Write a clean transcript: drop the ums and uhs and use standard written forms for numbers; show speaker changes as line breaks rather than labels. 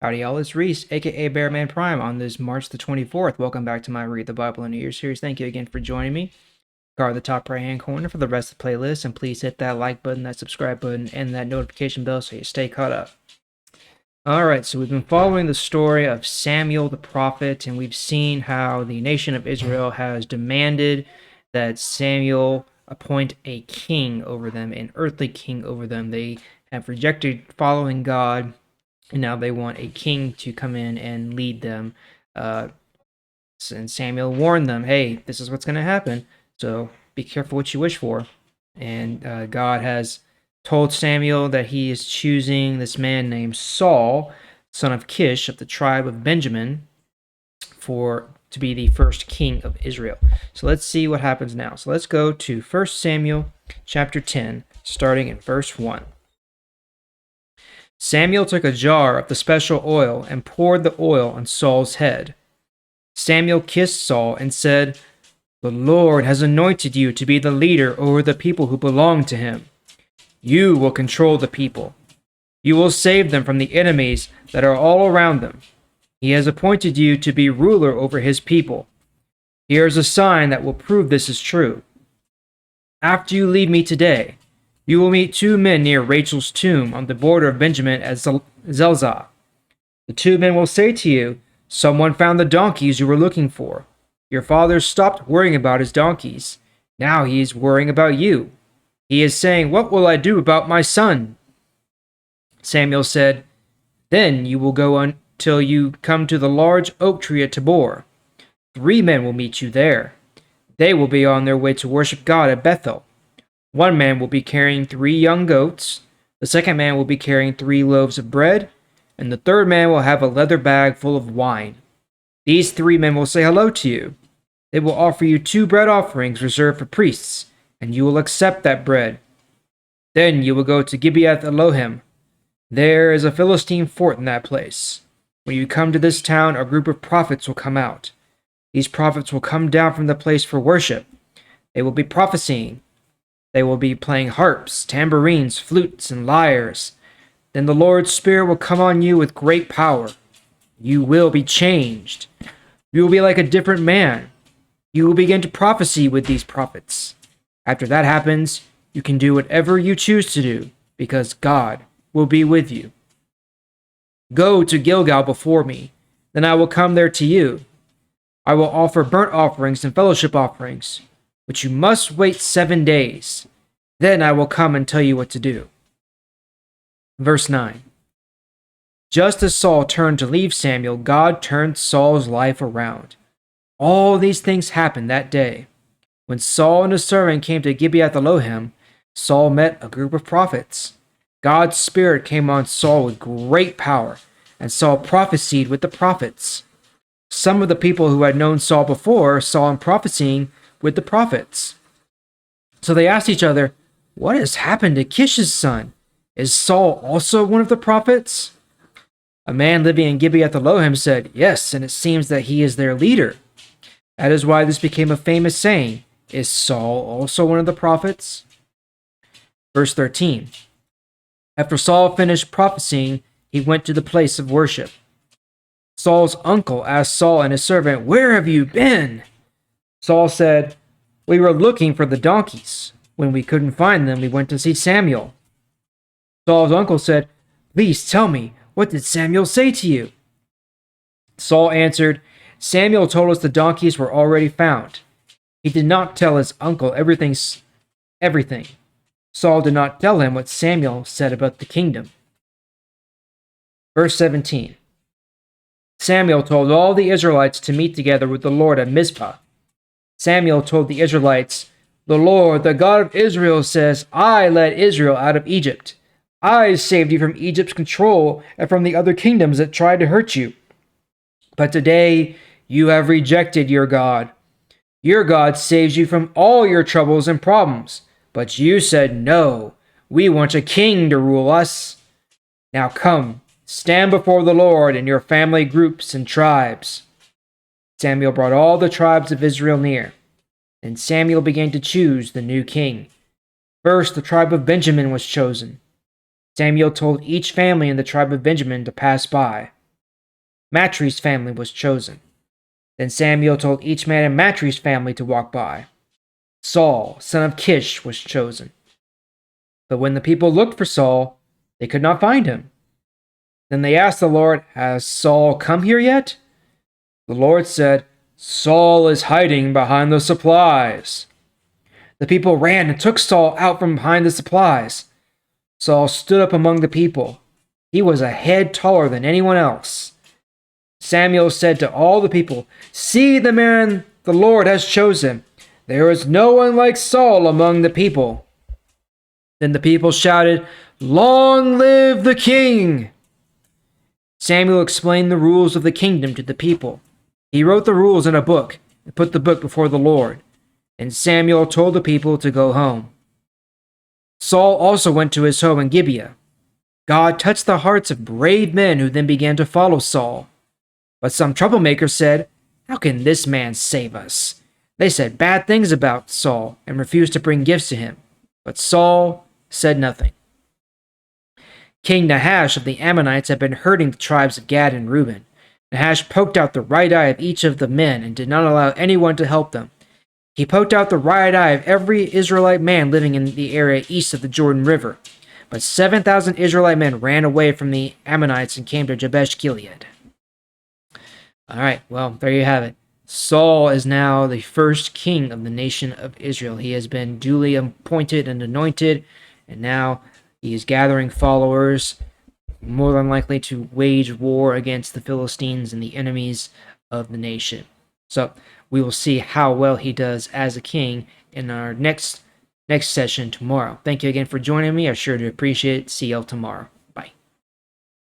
Howdy y'all, it's Reese, aka Bearman Prime, on this March the 24th. Welcome back to my Read the Bible in a Year series. Thank you again for joining me. Guard the top right hand corner for the rest of the playlist, and please hit that like button, that subscribe button, and that notification bell so you stay caught up. Alright, so we've been following the story of Samuel the prophet, and we've seen how the nation of Israel has demanded that Samuel appoint a king over them, an earthly king over them. They have rejected following God, and now they want a king to come in and lead them. And Samuel warned them, hey, this is what's going to happen, so be careful what you wish for. And God has told Samuel that he is choosing this man named Saul, son of Kish, of the tribe of Benjamin, to be the first king of Israel. So let's see what happens now. So let's go to 1 Samuel chapter 10, starting in verse 1. Samuel took a jar of the special oil and poured the oil on Saul's head. Samuel kissed Saul and said, "The Lord has anointed you to be the leader over the people who belong to him. You will control the people. You will save them from the enemies that are all around them. He has appointed you to be ruler over his people. Here is a sign that will prove this is true. After you leave me today, you will meet two men near Rachel's tomb on the border of Benjamin at Zelzah. The two men will say to you, 'Someone found the donkeys you were looking for. Your father stopped worrying about his donkeys. Now he is worrying about you. He is saying, "What will I do about my son?'" Samuel said, "Then you will go until you come to the large oak tree at Tabor. 3 men will meet you there. They will be on their way to worship God at Bethel. One man will be carrying 3 young goats, the second man will be carrying 3 loaves of bread, and the third man will have a leather bag full of wine. These 3 men will say hello to you. They will offer you 2 bread offerings reserved for priests, and you will accept that bread. Then you will go to Gibeath Elohim. There is a Philistine fort in that place. When you come to this town, a group of prophets will come out. These prophets will come down from the place for worship. They will be prophesying. They will be playing harps, tambourines, flutes, and lyres. Then the Lord's Spirit will come on you with great power. You will be changed. You will be like a different man. You will begin to prophesy with these prophets. After that happens, you can do whatever you choose to do, because God will be with you. Go to Gilgal before me, then I will come there to you. I will offer burnt offerings and fellowship offerings, but you must wait 7 days. Then I will come and tell you what to do." Verse 9. Just as Saul turned to leave Samuel, God turned Saul's life around. All these things happened that day. When Saul and his servant came to Gibeath Elohim, Saul met a group of prophets. God's Spirit came on Saul with great power, and Saul prophesied with the prophets. Some of the people who had known Saul before saw him prophesying with the prophets. So they asked each other, "What has happened to Kish's son? Is Saul also one of the prophets?" A man living in Gibeath Elohim said, "Yes, and it seems that he is their leader." That is why this became a famous saying, "Is Saul also one of the prophets?" Verse 13. After Saul finished prophesying, he went to the place of worship. Saul's uncle asked Saul and his servant, "Where have you been?" Saul said, "We were looking for the donkeys. When we couldn't find them, we went to see Samuel." Saul's uncle said, "Please tell me, what did Samuel say to you?" Saul answered, "Samuel told us the donkeys were already found." He did not tell his uncle everything. Saul did not tell him what Samuel said about the kingdom. Verse 17. Samuel told all the Israelites to meet together with the Lord at Mizpah. Samuel told the Israelites, "The Lord, the God of Israel, says, I led Israel out of Egypt. I saved you from Egypt's control and from the other kingdoms that tried to hurt you. But today you have rejected your God. Your God saves you from all your troubles and problems. But you said, 'No, we want a king to rule us.' Now come, stand before the Lord in your family groups and tribes." Samuel brought all the tribes of Israel near. Then Samuel began to choose the new king. First, the tribe of Benjamin was chosen. Samuel told each family in the tribe of Benjamin to pass by. Matri's family was chosen. Then Samuel told each man in Matri's family to walk by. Saul, son of Kish, was chosen. But when the people looked for Saul, they could not find him. Then they asked the Lord, "Has Saul come here yet?" The Lord said, "Saul is hiding behind the supplies." The people ran and took Saul out from behind the supplies. Saul stood up among the people. He was a head taller than anyone else. Samuel said to all the people, "See the man the Lord has chosen. There is no one like Saul among the people." Then the people shouted, "Long live the king!" Samuel explained the rules of the kingdom to the people. He wrote the rules in a book and put the book before the Lord. And Samuel told the people to go home. Saul also went to his home in Gibeah. God touched the hearts of brave men who then began to follow Saul. But some troublemakers said, "How can this man save us?" They said bad things about Saul and refused to bring gifts to him. But Saul said nothing. King Nahash of the Ammonites had been hurting the tribes of Gad and Reuben. Nahash poked out the right eye of each of the men and did not allow anyone to help them. He poked out the right eye of every Israelite man living in the area east of the Jordan River. But 7,000 Israelite men ran away from the Ammonites and came to Jabesh Gilead. All right, well, there you have it. Saul is now the first king of the nation of Israel. He has been duly appointed and anointed, and now he is gathering followers, more than likely to wage war against the Philistines and the enemies of the nation. So we will see how well he does as a king in our next session tomorrow. Thank you again for joining me. I sure do appreciate it. See y'all tomorrow.